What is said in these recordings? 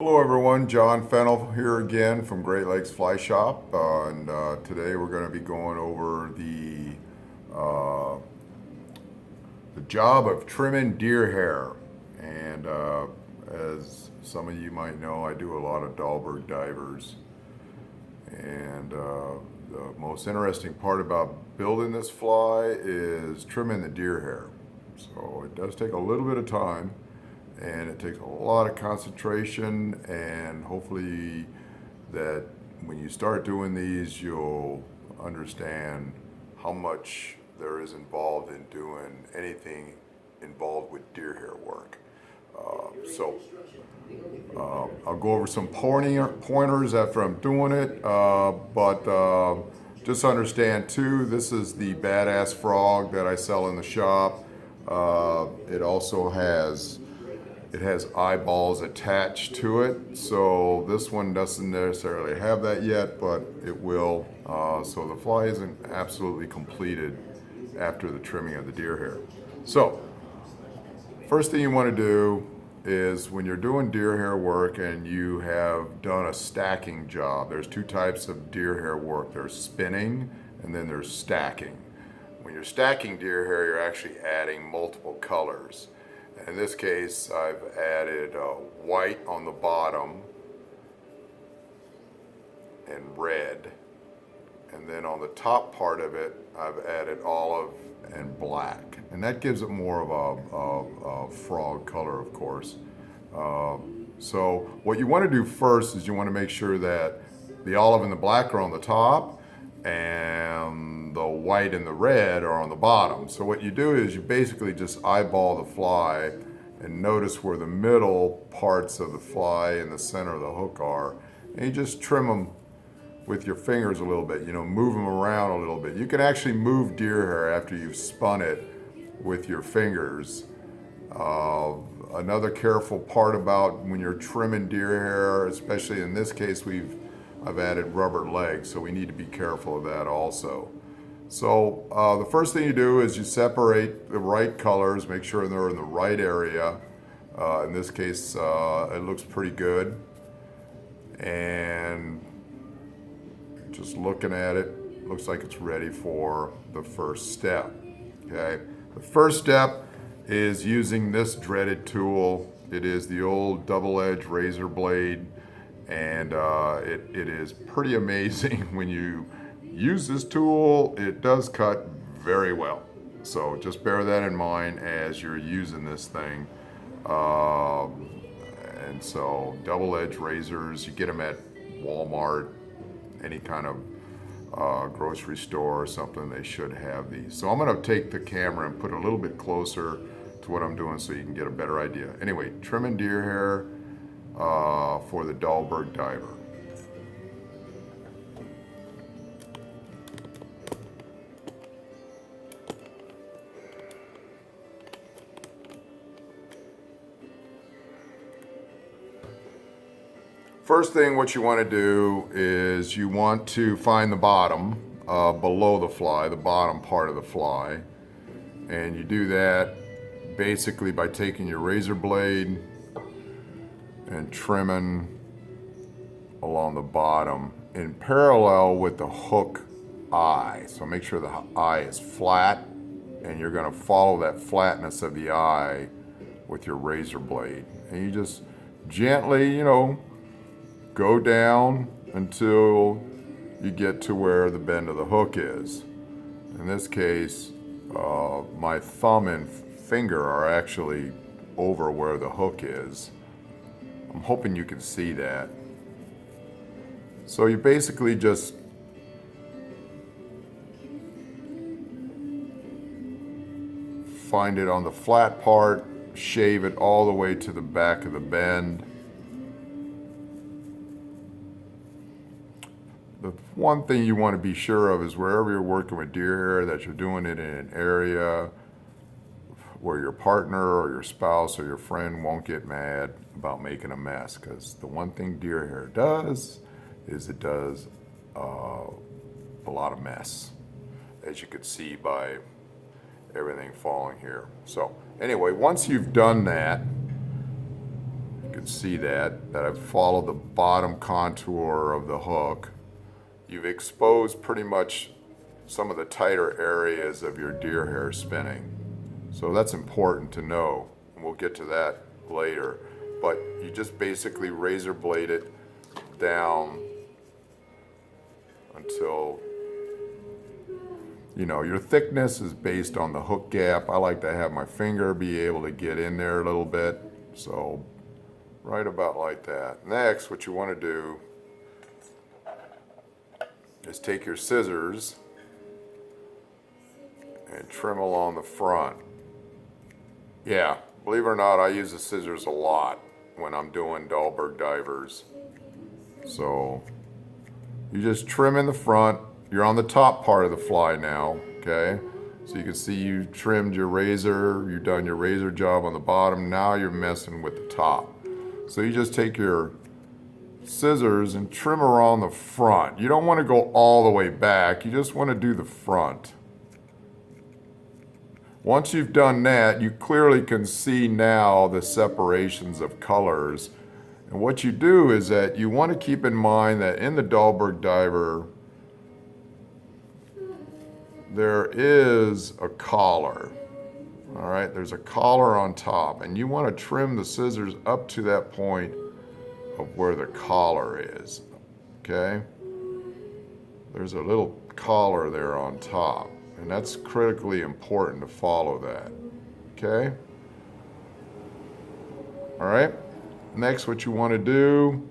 Hello everyone, John Fennell here again from Great Lakes Fly Shop, and today we're going to be going over uh, the job of trimming deer hair. And as some of you might know, I do a lot of Dahlberg divers, and the most interesting part about building this fly is trimming the deer hair. So it does take a little bit of time, and it takes a lot of concentration, and hopefully that when you start doing these you'll understand how much there is involved in doing anything involved with deer hair work. I'll go over some pointers after I'm doing it, but just understand too, this is the badass frog that I sell in the shop. It also has eyeballs attached to it, so this one doesn't necessarily have that yet, but it will. So the fly isn't absolutely completed after the trimming of the deer hair. So first thing you want to do is when you're doing deer hair work and you have done a stacking job, there's two types of deer hair work. There's spinning and then there's stacking. When you're stacking deer hair, you're actually adding multiple colors. In this case, I've added white on the bottom and red. And then on the top part of it, I've added olive and black. And that gives it more of a frog color, of course. So what you want to do first is you want to make sure that the olive and the black are on the top and the white and the red are on the bottom. So what you do is you basically just eyeball the fly and notice where the middle parts of the fly and the center of the hook are, and you just trim them with your fingers a little bit, move them around a little bit. You can actually move deer hair after you've spun it with your fingers. Another careful part about when you're trimming deer hair, especially in this case, I've added rubber legs, so we need to be careful of that also. So the first thing you do is you separate the right colors, make sure they're in the right area. In this case, it looks pretty good. And just looking at it, looks like it's ready for the first step. Okay, the first step is using this dreaded tool. It is the old double-edged razor blade, and it is pretty amazing when you use this tool. It does cut very well, so just bear that in mind as you're using this thing. And so double-edged razors, you get them at Walmart, any kind of grocery store or something, they should have these. So I'm going to take the camera and put it a little bit closer to what I'm doing so you can get a better idea. Anyway, trimming deer hair for the Dahlberg diver. First thing what you want to do is you want to find the bottom below the fly, the bottom part of the fly. And you do that basically by taking your razor blade and trimming along the bottom in parallel with the hook eye. So make sure the eye is flat, and you're going to follow that flatness of the eye with your razor blade. And you just gently, go down until you get to where the bend of the hook is. In this case, my thumb and finger are actually over where the hook is. I'm hoping you can see that. So you basically just find it on the flat part, shave it all the way to the back of the bend. The one thing you want to be sure of is wherever you're working with deer hair, that you're doing it in an area where your partner or your spouse or your friend won't get mad about making a mess. Because the one thing deer hair does is it does a lot of mess, as you could see by everything falling here. So anyway, once you've done that, you can see that I've followed the bottom contour of the hook. You've exposed pretty much some of the tighter areas of your deer hair spinning. So that's important to know. We'll get to that later. But you just basically razor blade it down until, you know, your thickness is based on the hook gap. I like to have my finger be able to get in there a little bit. So right about like that. Next, what you want to do is take your scissors and trim along the front. Yeah, believe it or not, I use the scissors a lot when I'm doing Dahlberg divers. So you just trim in the front. You're on the top part of the fly now, okay? So you can see you trimmed your razor, you've done your razor job on the bottom, now you're messing with the top. So you just take your scissors and trim around the front. You don't want to go all the way back, you just want to do the front. Once you've done that, you clearly can see now the separations of colors. And what you do is that you want to keep in mind that in the Dahlberg diver, there is a collar. All right, there's a collar on top, and you want to trim the scissors up to that point of where the collar is, okay? There's a little collar there on top, and that's critically important to follow that, okay? All right, next what you want to do,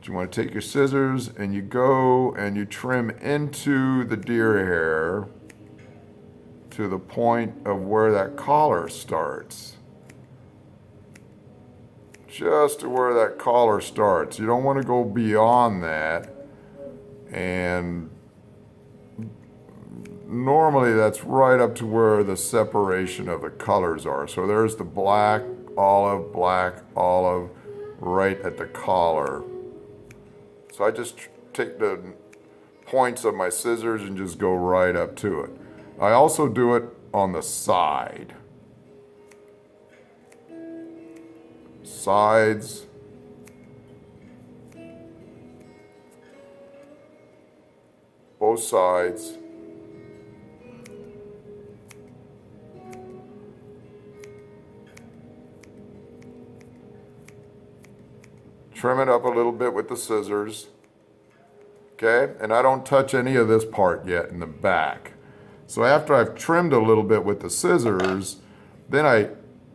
you want to take your scissors and you go and you trim into the deer hair to the point of where that collar starts. Just to where that collar starts. You don't want to go beyond that. And normally that's right up to where the separation of the colors are. So there's the black, olive, right at the collar. So I just take the points of my scissors and just go right up to it. I also do it on the side. Sides. Both sides. Trim it up a little bit with the scissors. Okay, and I don't touch any of this part yet in the back. So after I've trimmed a little bit with the scissors, then I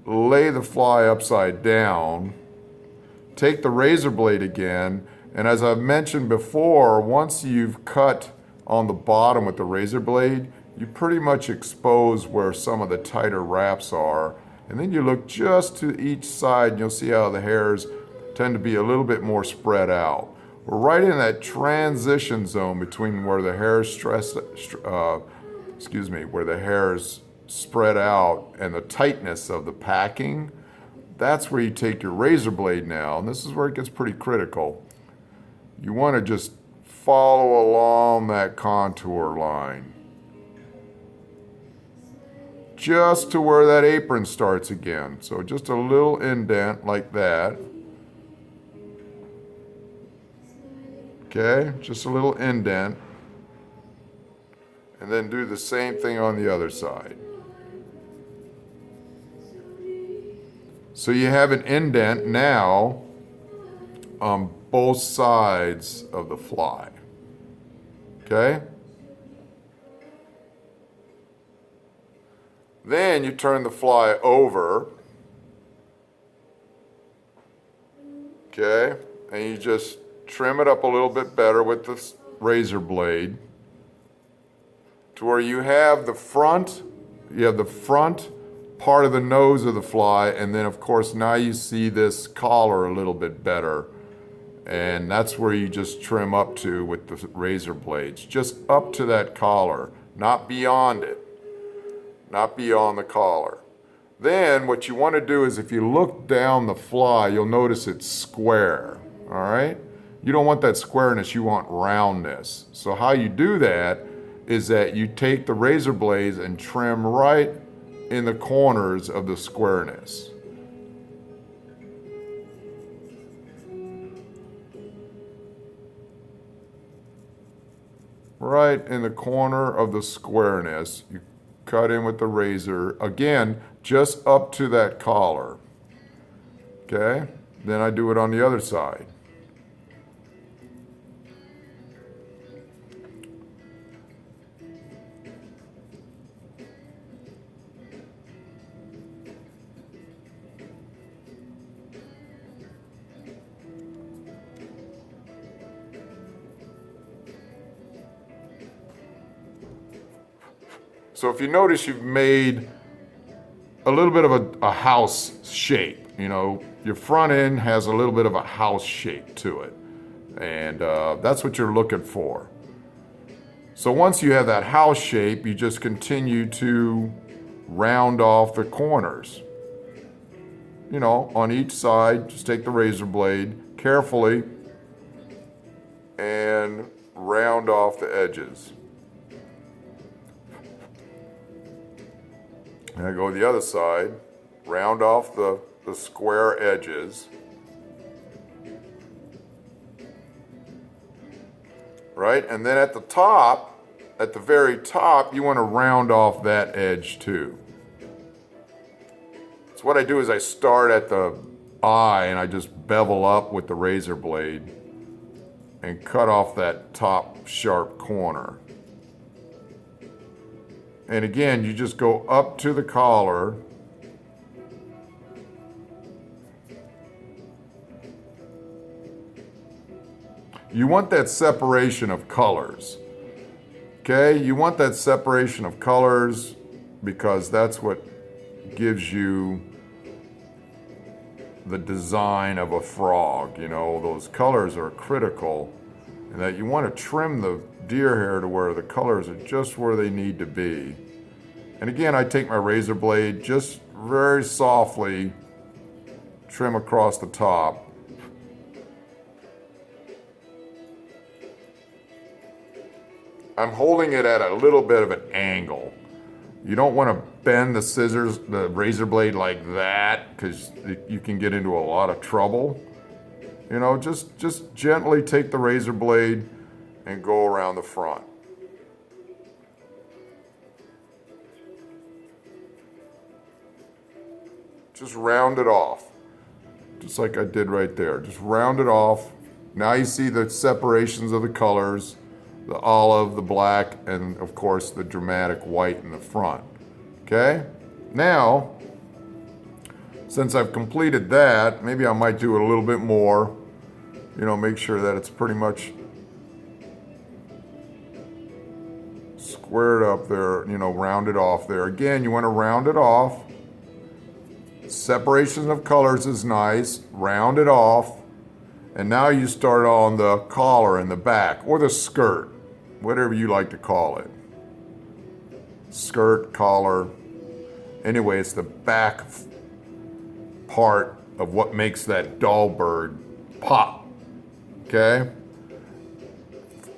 lay the fly upside down, take the razor blade again, and as I've mentioned before, once you've cut on the bottom with the razor blade, you pretty much expose where some of the tighter wraps are, and then you look just to each side and you'll see how the hairs tend to be a little bit more spread out. We're right in that transition zone between where the hairs where the hairs spread out and the tightness of the packing. That's where you take your razor blade now, and this is where it gets pretty critical. You want to just follow along that contour line. Just to where that apron starts again. So just a little indent like that. Okay, just a little indent. And then do the same thing on the other side. So you have an indent now on both sides of the fly. Okay? Then you turn the fly over. Okay? And you just trim it up a little bit better with the razor blade to where you have the front part of the nose of the fly, and then of course now you see this collar a little bit better, and that's where you just trim up to with the razor blades, just up to that collar, not beyond it, not beyond the collar. Then what you want to do is if you look down the fly, you'll notice it's square, all right? You don't want that squareness, you want roundness. So how you do that is that you take the razor blades and trim right in the corners of the squareness. right in the corner of the squareness. You cut in with the razor, again, just up to that collar. Okay? Then I do it on the other side. So if you notice, you've made a little bit of a house shape. You know, your front end has a little bit of a house shape to it. And that's what you're looking for. So once you have that house shape, you just continue to round off the corners. You know, on each side, just take the razor blade carefully and round off the edges. And I go to the other side, round off the square edges. Right? And then at the top, at the very top, you want to round off that edge too. So what I do is I start at the eye and I just bevel up with the razor blade and cut off that top sharp corner. And again, you just go up to the collar. You want that separation of colors. Okay? You want that separation of colors because that's what gives you the design of a frog. You know, those colors are critical, and that you want to trim the deer hair to where the colors are just where they need to be. And again, I take my razor blade, just very softly trim across the top. I'm holding it at a little bit of an angle. You don't want to bend the scissors, the razor blade like that, because you can get into a lot of trouble. You know, just gently take the razor blade and go around the front. Just round it off, just like I did right there. Just round it off. Now you see the separations of the colors, the olive, the black, and of course the dramatic white in the front. Okay? Now, since I've completed that, maybe I might do it a little bit more. You know, make sure that it's pretty much squared up there, you know, rounded off there. Again, you want to round it off. Separation of colors is nice. Round it off. And now you start on the collar in the back, or the skirt, whatever you like to call it. Skirt, collar. Anyway, it's the back part of what makes that Dahlberg pop. Okay?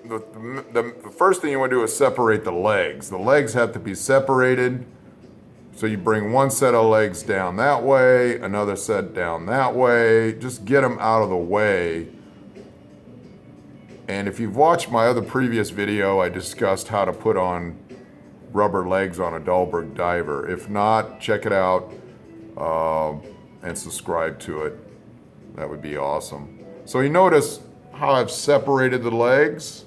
The first thing you want to do is separate the legs. The legs have to be separated. So you bring one set of legs down that way, another set down that way. Just get them out of the way. And if you've watched my other previous video, I discussed how to put on rubber legs on a Dahlberg diver. If not, check it out and subscribe to it. That would be awesome. So you notice how I've separated the legs,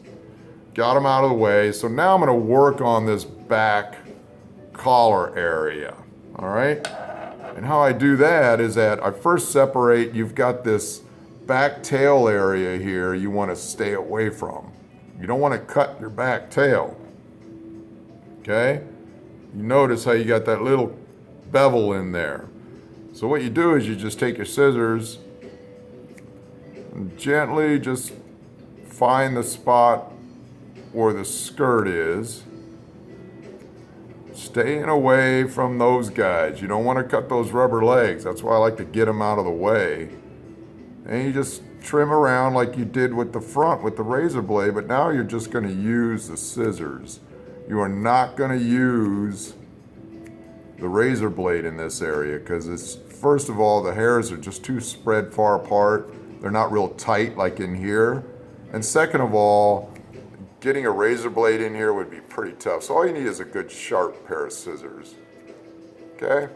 got them out of the way. So now I'm going to work on this back collar area. All right? And how I do that is that I first separate, you've got this back tail area here you want to stay away from. You don't want to cut your back tail. Okay? You notice how you got that little bevel in there. So what you do is you just take your scissors and gently just find the spot where the skirt is. Staying away from those guys. You don't want to cut those rubber legs. That's why I like to get them out of the way. And you just trim around like you did with the front with the razor blade, but now you're just going to use the scissors. You are not going to use the razor blade in this area because it's, first of all, the hairs are just too spread far apart. They're not real tight like in here. And second of all, getting a razor blade in here would be pretty tough. So all you need is a good sharp pair of scissors. Okay?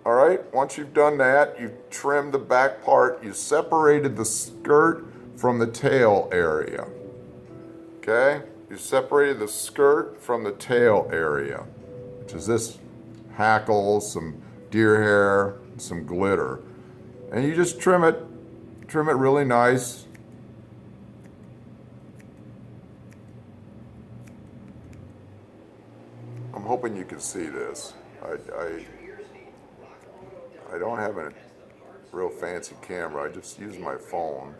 All right, once you've done that, you've trimmed the back part, you separated the skirt from the tail area. Okay? You separated the skirt from the tail area, which is this hackle, some deer hair, some glitter. And you just trim it really nice. I'm hoping you can see this. I don't have a real fancy camera, I just use my phone.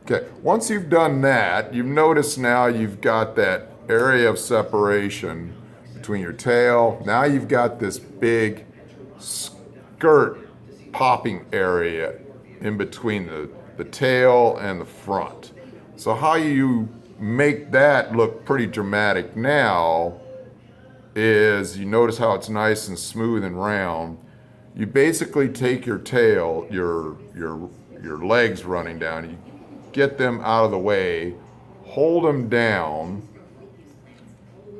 Okay, once you've done that, you've noticed now you've got that area of separation between your tail. Now you've got this big skirt popping area in between the tail and the front. So how you make that look pretty dramatic now is, you notice how it's nice and smooth and round. You basically take your tail, your legs running down, you get them out of the way, hold them down,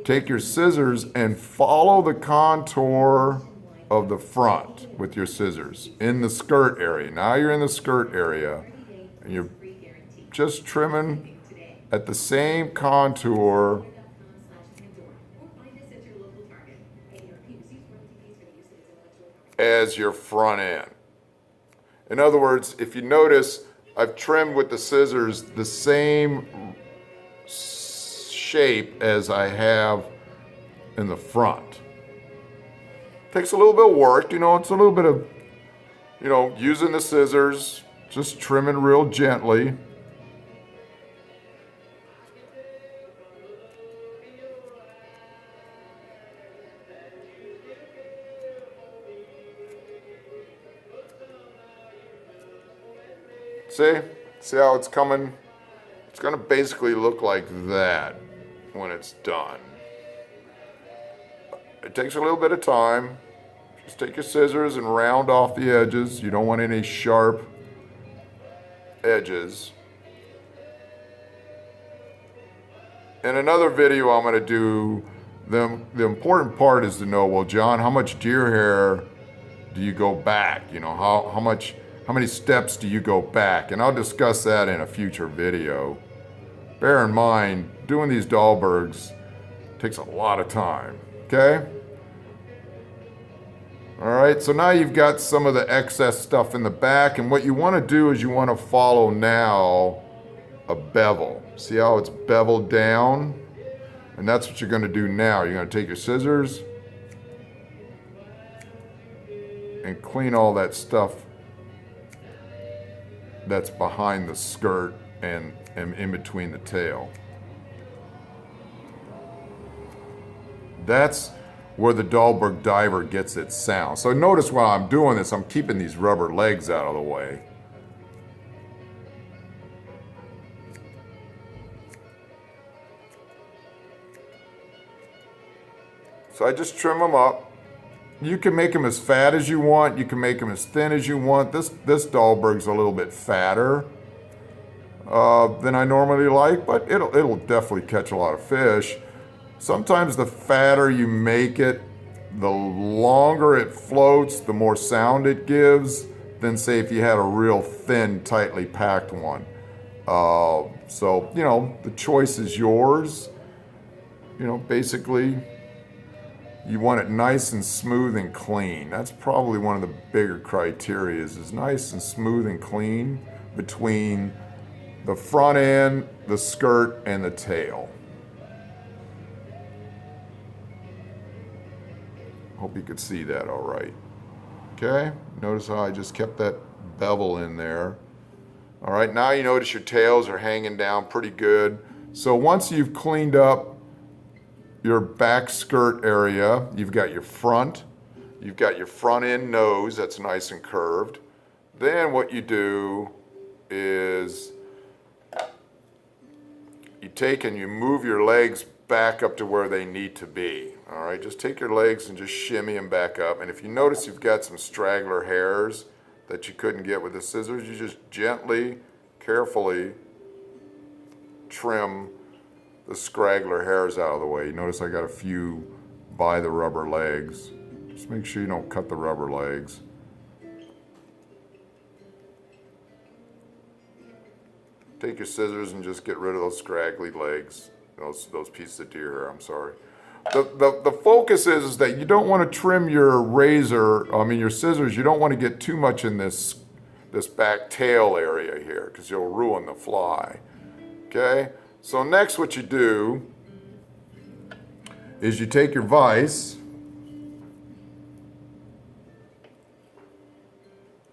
take your scissors and follow the contour of the front with your scissors in the skirt area. Now you're in the skirt area and you're just trimming at the same contour as your front end. In other words, if you notice, I've trimmed with the scissors the same shape as I have in the front. Takes a little bit of work, you know, it's a little bit of, you know, using the scissors, just trimming real gently. See how it's coming? It's gonna basically look like that when it's done. It takes a little bit of time. Just take your scissors and round off the edges. You don't want any sharp edges. In another video I'm gonna do, the important part is to know, well, John, how much deer hair do you go back? You know, how many steps do you go back? And I'll discuss that in a future video. Bear in mind, doing these Dahlbergs takes a lot of time, okay? All right, so now you've got some of the excess stuff in the back, and what you wanna do is you wanna follow now a bevel. See how it's beveled down? And that's what you're gonna do now. You're gonna take your scissors and clean all that stuff that's behind the skirt and in between the tail. That's where the Dahlberg diver gets its sound. So notice while I'm doing this, I'm keeping these rubber legs out of the way. So I just trim them up. You can make them as fat as you want. You can make them as thin as you want. This Dahlberg's a little bit fatter than I normally like, but it'll definitely catch a lot of fish. Sometimes the fatter you make it, the longer it floats, the more sound it gives than, say, if you had a real thin, tightly packed one. So, you know, the choice is yours. You know, basically, you want it nice and smooth and clean. That's probably one of the bigger criteria is nice and smooth and clean between the front end, the skirt, and the tail. Hope you could see that all right. Okay, notice how I just kept that bevel in there. All right, now you notice your tails are hanging down pretty good. So once you've cleaned up your back skirt area, you've got your front end nose that's nice and curved. Then what you do is you take and you move your legs back up to where they need to be. All right, just take your legs and just shimmy them back up. And if you notice you've got some straggler hairs that you couldn't get with the scissors, you just gently, carefully trim the scraggler hairs out of the way. You notice I got a few by the rubber legs. Just make sure you don't cut the rubber legs. Take your scissors and just get rid of those scraggly legs, those pieces of deer hair, I'm sorry. The focus is that you don't want to trim your your scissors, you don't want to get too much in this back tail area here because you'll ruin the fly. Okay? So next what you do is you take your vise,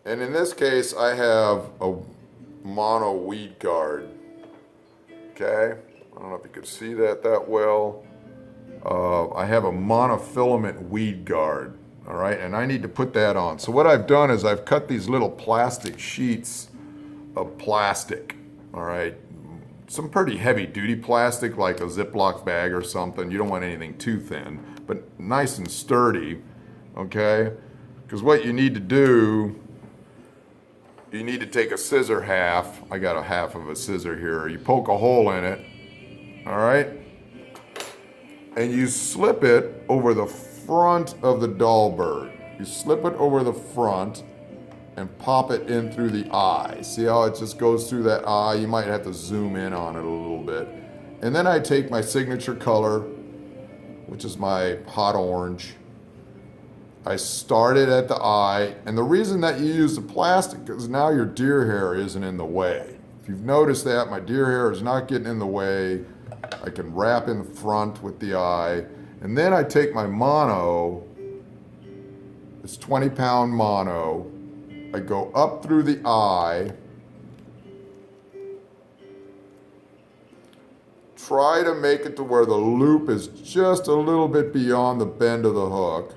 and in this case I have a mono weed guard. Okay? I don't know if you can see that well. I have a monofilament weed guard. All right, and I need to put that on. So what I've done is I've cut these little plastic sheets of plastic. All right, some pretty heavy duty plastic like a Ziploc bag or something. You don't want anything too thin, but nice and sturdy. Okay, because what you need to do, you need to take a scissor half. I got a half of a scissor here. You poke a hole in it. All right, and you slip it over the front of the Dahlberg. You slip it over the front and pop it in through the eye. See how it just goes through that eye? You might have to zoom in on it a little bit. And then I take my signature color, which is my hot orange. I start it at the eye, and the reason that you use the plastic is now your deer hair isn't in the way. If you've noticed that, my deer hair is not getting in the way. I can wrap in the front with the eye. And then I take my mono, it's 20-pound mono, I go up through the eye, try to make it to where the loop is just a little bit beyond the bend of the hook,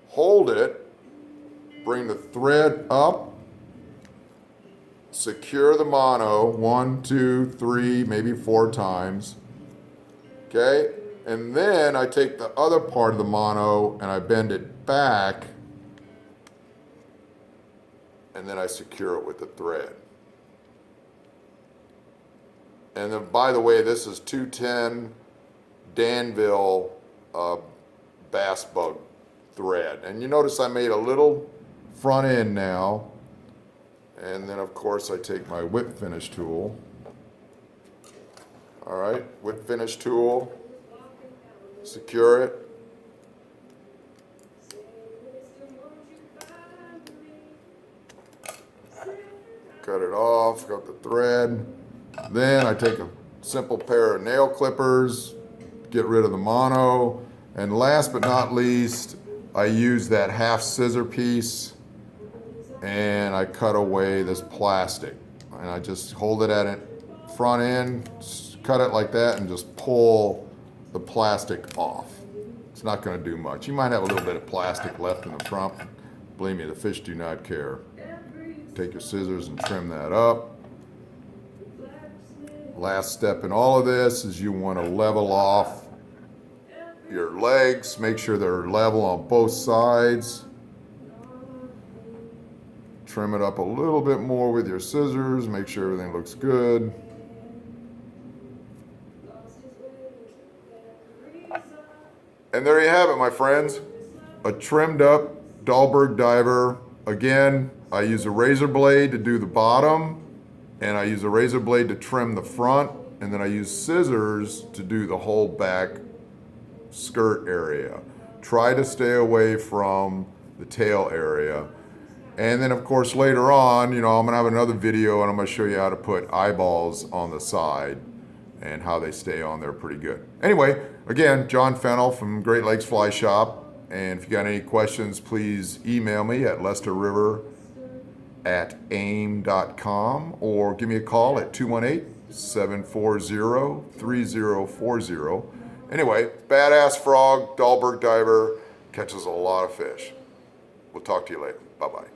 hold it, bring the thread up, secure the mono 1, 2, 3, maybe 4 times, okay? And then I take the other part of the mono and I bend it back, and then I secure it with the thread. And then, by the way, this is 210 Danville bass bug thread. And you notice I made a little front end now. And then, of course, I take my whip finish tool. All right, whip finish tool. Secure it. Cut it off, got the thread. Then I take a simple pair of nail clippers, get rid of the mono. And last but not least, I use that half scissor piece and I cut away this plastic. And I just hold it at it front end, cut it like that, and just pull the plastic off. It's not going to do much. You might have a little bit of plastic left in the front. Believe me, the fish do not care. Take your scissors and trim that up. Last step in all of this is you want to level off your legs. Make sure they're level on both sides. Trim it up a little bit more with your scissors. Make sure everything looks good. And there you have it, my friends. A trimmed up Dahlberg diver. Again, I use a razor blade to do the bottom, and I use a razor blade to trim the front, and then I use scissors to do the whole back skirt area. Try to stay away from the tail area. And then, of course, later on, I'm gonna have another video and I'm gonna show you how to put eyeballs on the side and how they stay on there pretty good. Anyway, again, John Fennell from Great Lakes Fly Shop. And if you got any questions, please email me at lesterriver@aim.com or give me a call at 218-740-3040. Anyway, badass frog, Dahlberg diver, catches a lot of fish. We'll talk to you later. Bye-bye.